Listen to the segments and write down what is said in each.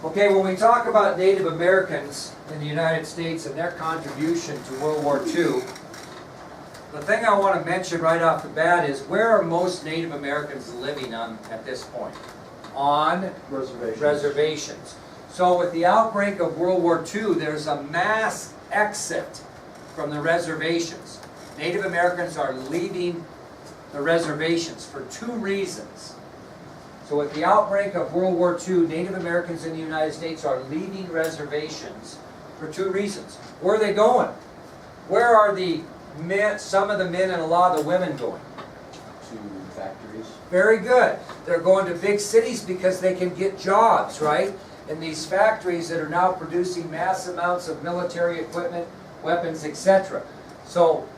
Okay, when we talk about Native Americans in the United States and their contribution to World War II, the thing I want to mention right off the bat is, where are most Native Americans living on at this point? On reservations. So with the outbreak of World War II, there's a mass exit from the reservations. Native Americans are leaving the reservations for two reasons. So with the outbreak of World War II, Native Americans in the United States are leaving reservations for two reasons. Where are they going? Where are the men, some of the men and a lot of the women going? To factories. Very good. They're going to big cities because they can get jobs, right? In these factories that are now producing mass amounts of military equipment, weapons, etc. So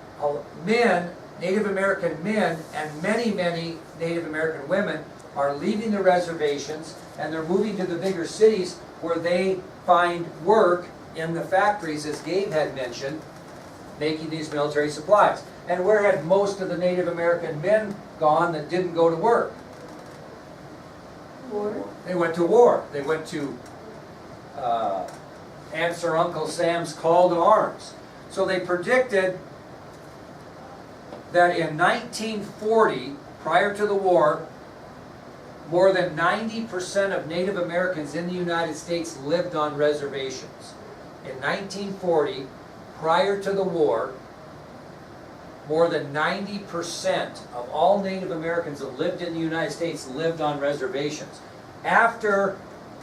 men, Native American men, and many, many Native American women are leaving the reservations and they're moving to the bigger cities where they find work in the factories, as Gabe had mentioned, making these military supplies. And where had most of the Native American men gone that didn't go to work? War. They went to war. They went to answer Uncle Sam's call to arms. So they predicted that in 1940, prior to the war, more than 90% of Native Americans in the United States lived on reservations. In 1940, prior to the war, more than 90% of all Native Americans that lived in the United States lived on reservations. After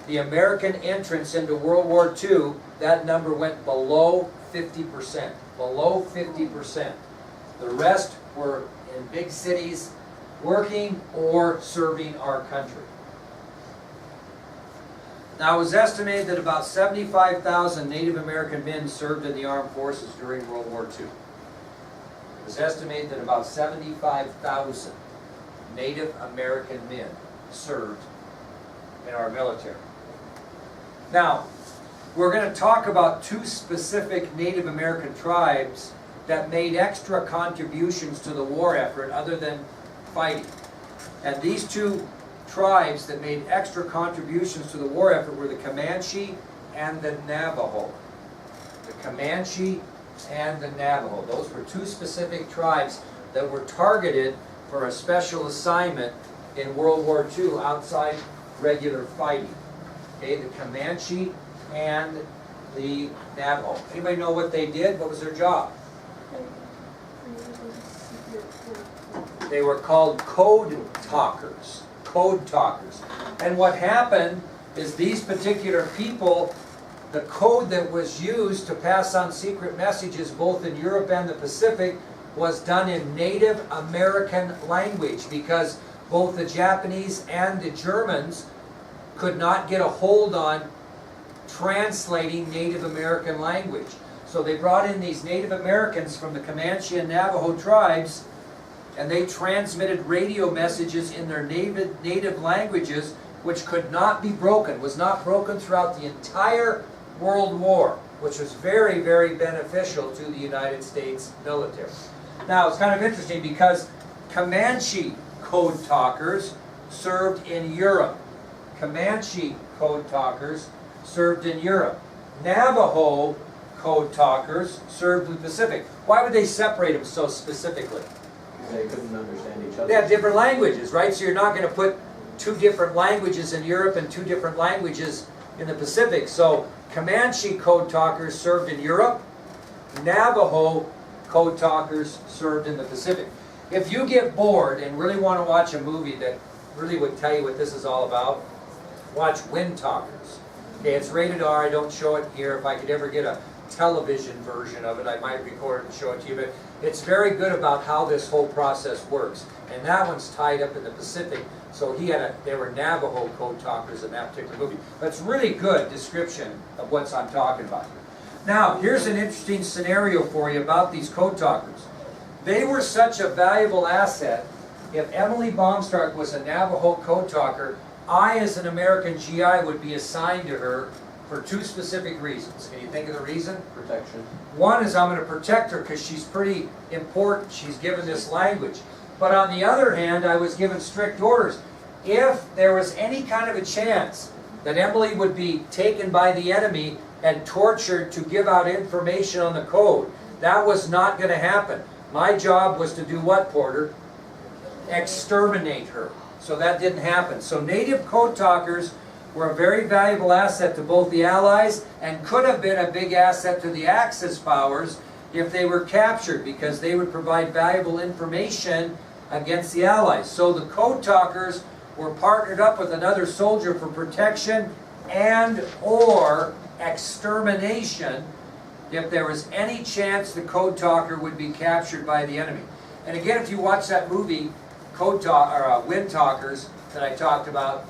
the American entrance into World War II, that number went below 50%. Below 50%. The rest were in big cities, working or serving our country. Now, it was estimated that about 75,000 Native American men served in the armed forces during World War II. It was estimated that about 75,000 Native American men served in our military. Now, we're going to talk about two specific Native American tribes that made extra contributions to the war effort other than fighting. And these two tribes that made extra contributions to the war effort were the Comanche and the Navajo. The Comanche and the Navajo. Those were two specific tribes that were targeted for a special assignment in World War II outside regular fighting. Okay, the Comanche and the Navajo. Anybody know what they did? What was their job? They were called code talkers. Code talkers. And what happened is these particular people, the code that was used to pass on secret messages both in Europe and the Pacific was done in Native American language, because both the Japanese and the Germans could not get a hold on translating Native American language. So they brought in these Native Americans from the Comanche and Navajo tribes, and they transmitted radio messages in their native languages, which could not be broken, was not broken throughout the entire World War, which was very, very beneficial to the United States military. Now, it's kind of interesting because Comanche code talkers served in Europe. Comanche code talkers served in Europe. Navajo code talkers served in the Pacific. Why would they separate them so specifically? They couldn't understand each other. They have different languages, right? So you're not going to put two different languages in Europe and two different languages in the Pacific. So Comanche code talkers served in Europe. Navajo code talkers served in the Pacific. If you get bored and really want to watch a movie that really would tell you what this is all about, watch Wind Talkers. Okay, it's rated R. I don't show it here. If I could ever get a television version of it, I might record it and show it to you. But it's very good about how this whole process works. And that one's tied up in the Pacific. So they were Navajo code talkers in that particular movie. But it's really good description of what I'm talking about here. Now, here's an interesting scenario for you about these code talkers. They were such a valuable asset. If Emily Baumstark was a Navajo code talker, I, as an American GI, would be assigned to her for two specific reasons. Can you think of the reason? Protection. One is I'm going to protect her because she's pretty important. She's given this language. But on the other hand, I was given strict orders. If there was any kind of a chance that Emily would be taken by the enemy and tortured to give out information on the code. That was not going to happen. My job was to do what, Porter? Exterminate her. So that didn't happen. So native code talkers were a very valuable asset to both the Allies and could have been a big asset to the Axis powers if they were captured, because they would provide valuable information against the Allies. So the code talkers were partnered up with another soldier for protection and or extermination if there was any chance the code talker would be captured by the enemy. And again, if you watch that movie, Wind Talkers, that I talked about,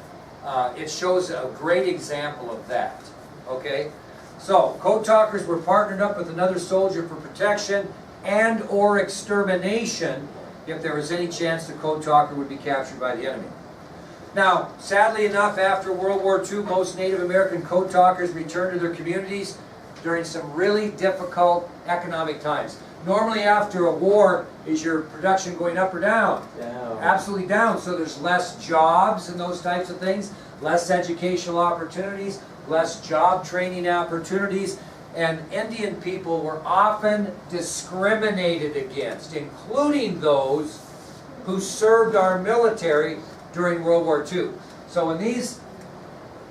it shows a great example of that. Okay? So, code talkers were partnered up with another soldier for protection and or extermination if there was any chance the code talker would be captured by the enemy. Now, sadly enough, after World War II, most Native American code talkers returned to their communities during some really difficult economic times. Normally after a war, is your production going up or down? Down. Absolutely down. So there's less jobs and those types of things, less educational opportunities, less job training opportunities, and Indian people were often discriminated against, including those who served our military during World War II. So when these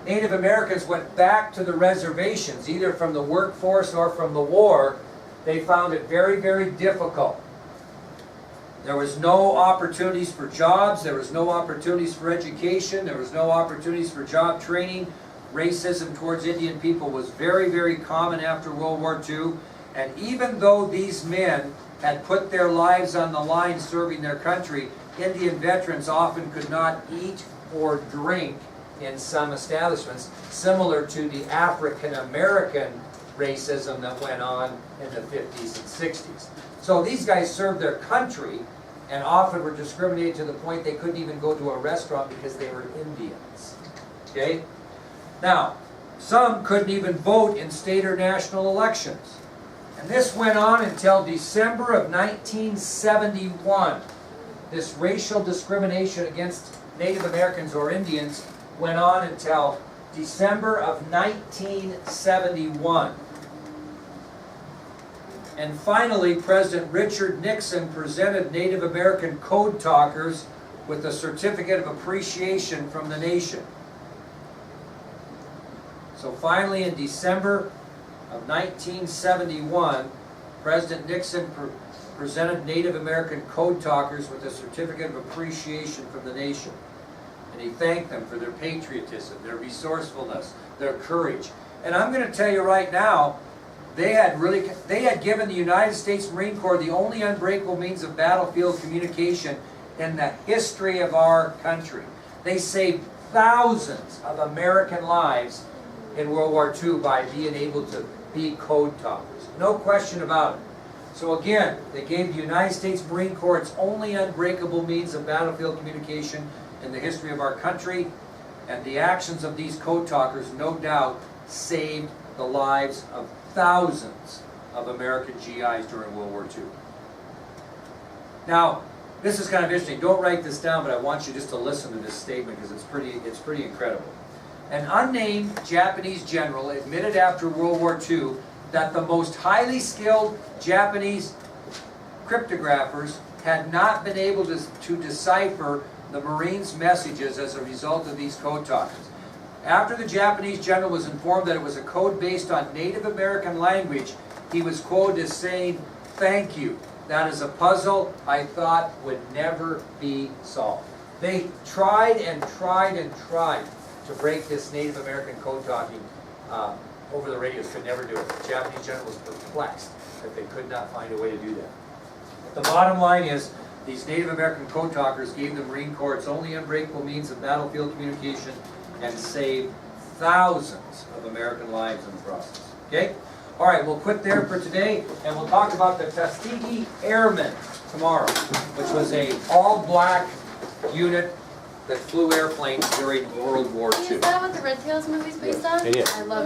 Native Americans went back to the reservations, either from the workforce or from the war, they found it very, very difficult. There was no opportunities for jobs, there was no opportunities for education, there was no opportunities for job training. Racism towards Indian people was very, very common after World War II. And even though these men had put their lives on the line serving their country, Indian veterans often could not eat or drink in some establishments, similar to the African American racism that went on in the 50s and 60s. So these guys served their country and often were discriminated to the point they couldn't even go to a restaurant because they were Indians. Okay? Now, some couldn't even vote in state or national elections. And this went on until December of 1971. This racial discrimination against Native Americans or Indians went on until December of 1971. And finally, President Richard Nixon presented Native American code talkers with a certificate of appreciation from the nation. So finally, in December of 1971, President Nixon presented Native American code talkers with a certificate of appreciation from the nation. And he thanked them for their patriotism, their resourcefulness, their courage. And I'm going to tell you right now, they had given the United States Marine Corps the only unbreakable means of battlefield communication in the history of our country. They saved thousands of American lives in World War II by being able to be code talkers. No question about it. So again, they gave the United States Marine Corps its only unbreakable means of battlefield communication in the history of our country, and the actions of these code talkers, no doubt, saved the lives of thousands of American GIs during World War II. Now, this is kind of interesting. Don't write this down, but I want you just to listen to this statement because it's pretty incredible. An unnamed Japanese general admitted after World War II that the most highly skilled Japanese cryptographers had not been able to decipher the Marines' messages as a result of these code talkers. After the Japanese general was informed that it was a code based on Native American language, he was quoted as saying, "Thank you. That is a puzzle I thought would never be solved." They tried and tried and tried to break this Native American code talking over the radios, could never do it. The Japanese general was perplexed that they could not find a way to do that. But the bottom line is, these Native American code talkers gave the Marine Corps its only unbreakable means of battlefield communication and saved thousands of American lives in the process. Okay? All right, we'll quit there for today, and we'll talk about the Tuskegee Airmen tomorrow, which was a all-black unit that flew airplanes during World War II. Is that what the Red Tails movie's based on? It is. I love